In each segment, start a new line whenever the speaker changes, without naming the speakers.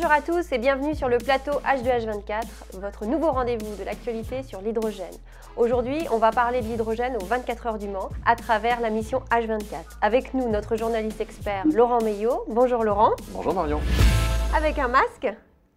Bonjour à tous et bienvenue sur le plateau H2H24, votre nouveau rendez-vous de l'actualité sur l'hydrogène. Aujourd'hui, on va parler de l'hydrogène aux 24 heures du Mans à travers la mission H24. Avec nous, notre journaliste expert Laurent Meillot. Bonjour Laurent.
Bonjour Marion.
Avec un masque,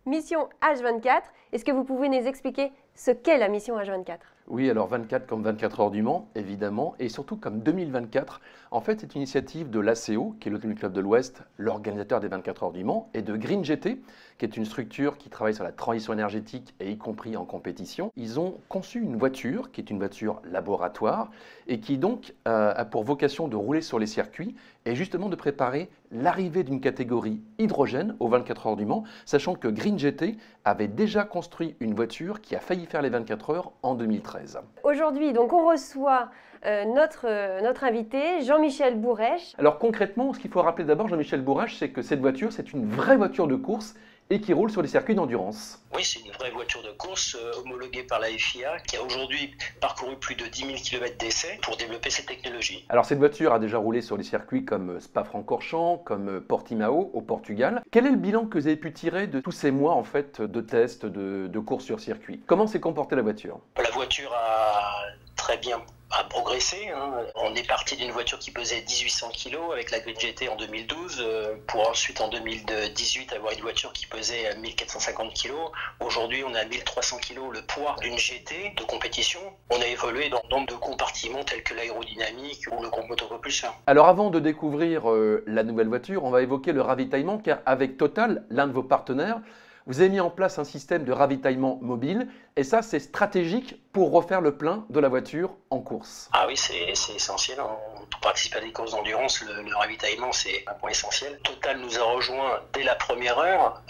mission H24. Est-ce que vous pouvez nous expliquer ce qu'est la mission H24 ?
Oui, alors 24 comme 24 heures du Mans, évidemment, et surtout comme 2024. En fait, c'est une initiative de l'ACO, qui est l'Automobile Club de l'Ouest, l'organisateur des 24 heures du Mans, et de Green GT, qui est une structure qui travaille sur la transition énergétique et y compris en compétition. Ils ont conçu une voiture, qui est une voiture laboratoire, et qui donc a pour vocation de rouler sur les circuits, et justement de préparer l'arrivée d'une catégorie hydrogène aux 24 heures du Mans, sachant que Green GT avait déjà construit une voiture qui a failli faire les 24 heures en 2013.
Aujourd'hui, donc, on reçoit notre invité, Jean-Michel Bourrèche.
Alors concrètement, ce qu'il faut rappeler d'abord, Jean-Michel Bourrèche, c'est que cette voiture, c'est une vraie voiture de course et qui roule sur les circuits d'endurance.
Oui, c'est une vraie voiture de course homologuée par la FIA qui a aujourd'hui parcouru plus de 10 000 km d'essais pour développer cette technologie.
Alors cette voiture a déjà roulé sur les circuits comme Spa-Francorchamps, comme Portimao au Portugal. Quel est le bilan que vous avez pu tirer de tous ces mois en fait, de tests, de course sur circuit? Comment s'est comportée la voiture?
La voiture a très bien progressé. On est parti d'une voiture qui pesait 1800 kg avec la Green GT en 2012 pour ensuite en 2018 avoir une voiture qui pesait 1450 kg. Aujourd'hui, on a 1300 kg le poids d'une GT de compétition. On a évolué dans le nombre de compartiments tels que l'aérodynamique ou le groupe motopropulseur.
Alors avant de découvrir la nouvelle voiture, on va évoquer le ravitaillement car avec Total, l'un de vos partenaires, vous avez mis en place un système de ravitaillement mobile et ça, c'est stratégique pour refaire le plein de la voiture en course.
Ah oui, c'est essentiel. Pour participer à des courses d'endurance, le ravitaillement, c'est un point essentiel. Total nous a rejoint dès la première heure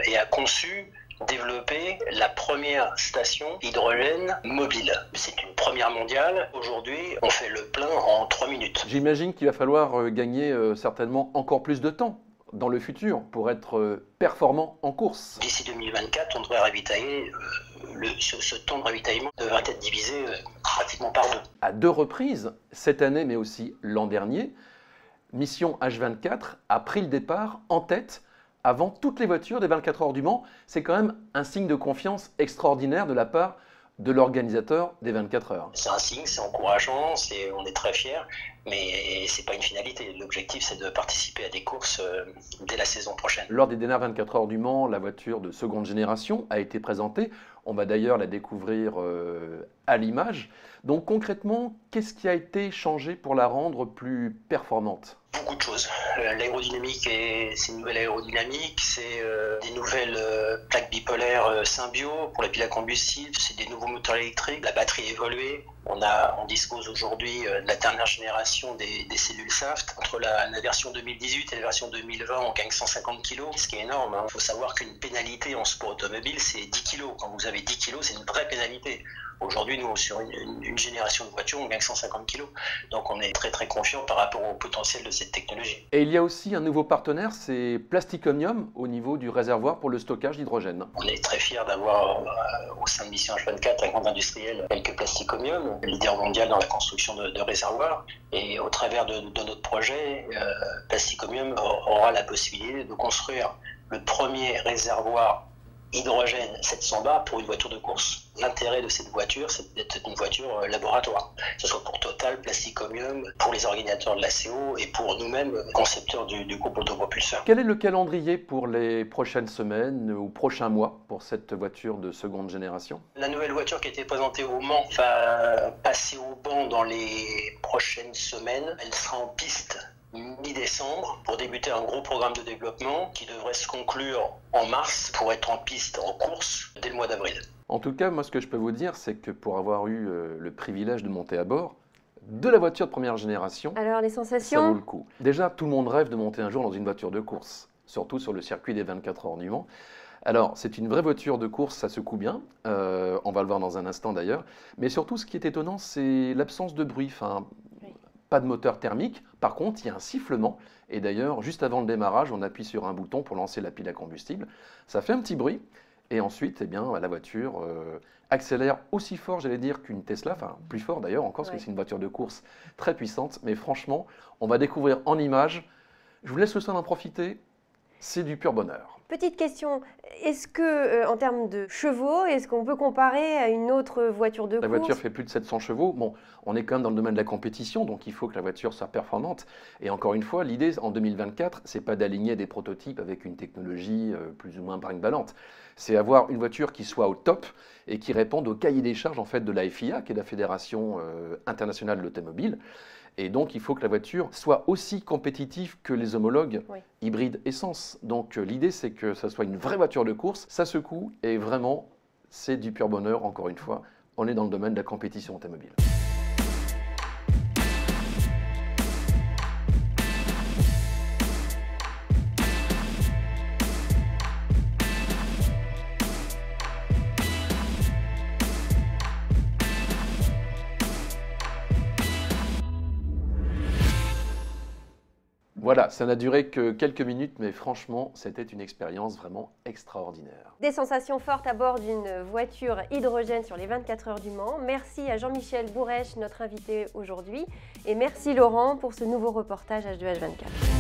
et a conçu, développé la première station hydrogène mobile. C'est une première mondiale. Aujourd'hui, on fait le plein en 3 minutes.
J'imagine qu'il va falloir gagner certainement encore plus de temps dans le futur pour être performant en course.
D'ici 2024, on devrait ravitailler, ce temps de ravitaillement devrait être divisé pratiquement par 2.
À 2 reprises, cette année mais aussi l'an dernier, Mission H24 a pris le départ en tête avant toutes les voitures des 24 heures du Mans. C'est quand même un signe de confiance extraordinaire de la part de l'organisateur des 24 heures.
C'est un signe, c'est encourageant, on est très fiers, mais c'est pas une finalité. L'objectif, c'est de participer à des courses dès la saison prochaine.
Lors des dernières 24 heures du Mans, la voiture de seconde génération a été présentée. On va d'ailleurs la découvrir à l'image. Donc concrètement, qu'est-ce qui a été changé pour la rendre plus performante ?
Beaucoup de choses. L'aérodynamique, c'est une nouvelle aérodynamique, c'est des nouvelles plaques bipolaires Symbio pour la pile à combustible, c'est des nouveaux moteurs électriques, la batterie a évolué. On dispose aujourd'hui de la dernière génération des cellules SAFT. Entre la version 2018 et la version 2020, on gagne 150 kg, ce qui est énorme. Il faut savoir qu'une pénalité en sport automobile, c'est 10 kg. Quand vous avez 10 kg, c'est une vraie pénalité. Aujourd'hui, nous, sur une génération de voitures, on gagne 150 kg. Donc on est très très confiant par rapport au potentiel de cette technologie.
Et il y a aussi un nouveau partenaire, c'est Plasticomnium au niveau du réservoir pour le stockage d'hydrogène.
On est très fiers d'avoir au sein de Mission H24 un grand industriel tel que Plasticomnium, leader mondial dans la construction de réservoirs. Et au travers de notre projet, Plasticomnium aura la possibilité de construire le premier réservoir hydrogène 700 bars pour une voiture de course. L'intérêt de cette voiture, c'est d'être une voiture laboratoire, que ce soit pour Total, Plasticomnium, pour les organisateurs de l'ACO et pour nous-mêmes, concepteurs du groupe autopropulseur.
Quel est le calendrier pour les prochaines semaines ou prochains mois pour cette voiture de seconde génération?
La nouvelle voiture qui a été présentée au Mans va passer au banc dans les prochaines semaines. Elle sera en piste mi-décembre pour débuter un gros programme de développement qui devrait se conclure en mars pour être en piste en course dès le mois d'avril.
En tout cas, moi ce que je peux vous dire, c'est que pour avoir eu le privilège de monter à bord de la voiture de première génération,
alors les sensations,
ça vaut le coup. Déjà, tout le monde rêve de monter un jour dans une voiture de course, surtout sur le circuit des 24 heures du Mans. Alors, c'est une vraie voiture de course, ça secoue bien, on va le voir dans un instant d'ailleurs, mais surtout ce qui est étonnant, c'est l'absence de bruit. Pas de moteur thermique, par contre il y a un sifflement et d'ailleurs juste avant le démarrage on appuie sur un bouton pour lancer la pile à combustible, ça fait un petit bruit et ensuite la voiture accélère aussi fort j'allais dire qu'une Tesla, enfin plus fort d'ailleurs encore parce que c'est une voiture de course très puissante, mais franchement on va découvrir en images, je vous laisse le soin d'en profiter, c'est du pur bonheur.
Petite question, est-ce que en termes de chevaux, est-ce qu'on peut comparer à une autre voiture de course?
La voiture fait plus de 700 chevaux. Bon, on est quand même dans le domaine de la compétition, donc il faut que la voiture soit performante. Et encore une fois, l'idée en 2024, c'est pas d'aligner des prototypes avec une technologie plus ou moins brinque-ballante. C'est avoir une voiture qui soit au top et qui réponde au cahier des charges en fait de la FIA, qui est la Fédération internationale de l'automobile. Et donc, il faut que la voiture soit aussi compétitive que les homologues hybrides essence. Donc, l'idée, c'est que ça soit une vraie voiture de course. Ça secoue et vraiment, c'est du pur bonheur, encore une fois. On est dans le domaine de la compétition automobile. Voilà, ça n'a duré que quelques minutes, mais franchement, c'était une expérience vraiment extraordinaire.
Des sensations fortes à bord d'une voiture hydrogène sur les 24 heures du Mans. Merci à Jean-Michel Bourrèche, notre invité aujourd'hui. Et merci Laurent pour ce nouveau reportage H2H24.